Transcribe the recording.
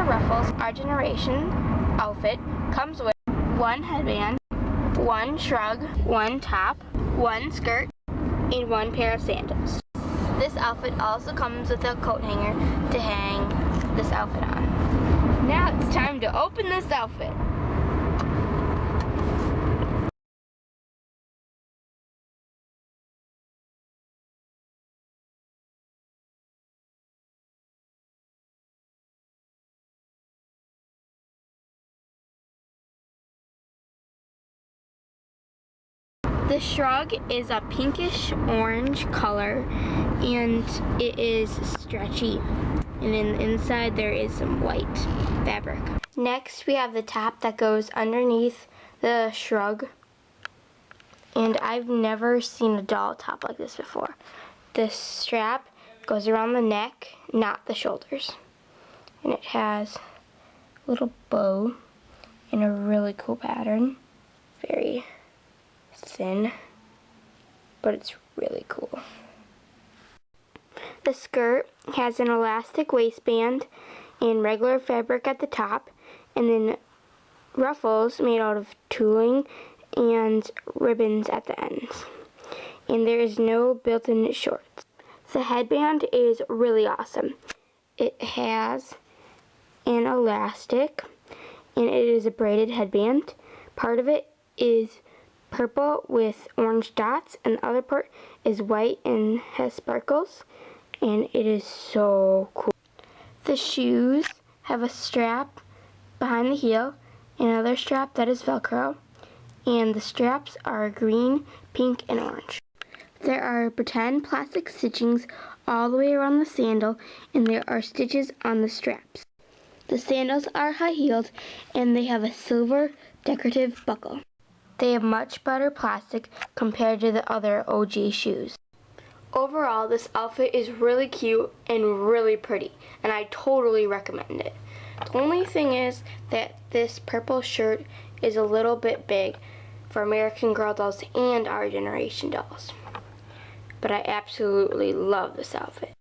Ruffles Our Generation outfit comes with one headband, one shrug, one top, one skirt, and one pair of sandals. This outfit also comes with a coat hanger to hang this outfit on. Now it's time to open this outfit. The shrug is a pinkish orange color and it is stretchy. And in the inside there is some white fabric. Next we have the top that goes underneath the shrug. And I've never seen a doll top like this before. The strap goes around the neck, not the shoulders. And it has a little bow and a really cool pattern. Very thin, but it's really cool. The skirt has an elastic waistband and regular fabric at the top, and then ruffles made out of tooling and ribbons at the ends. And there is no built-in shorts. The headband is really awesome. It has an elastic, and it is a braided headband. Part of it is purple with orange dots, and the other part is white and has sparkles, and it is so cool. The shoes have a strap behind the heel and another strap that is Velcro, and the straps are green, pink, and orange. There are pretend plastic stitchings all the way around the sandal, and there are stitches on the straps. The sandals are high-heeled, and they have a silver decorative buckle. They have much better plastic compared to the other OG shoes. Overall, this outfit is really cute and really pretty, and I totally recommend it. The only thing is that this purple shirt is a little bit big for American Girl dolls and Our Generation dolls. But I absolutely love this outfit.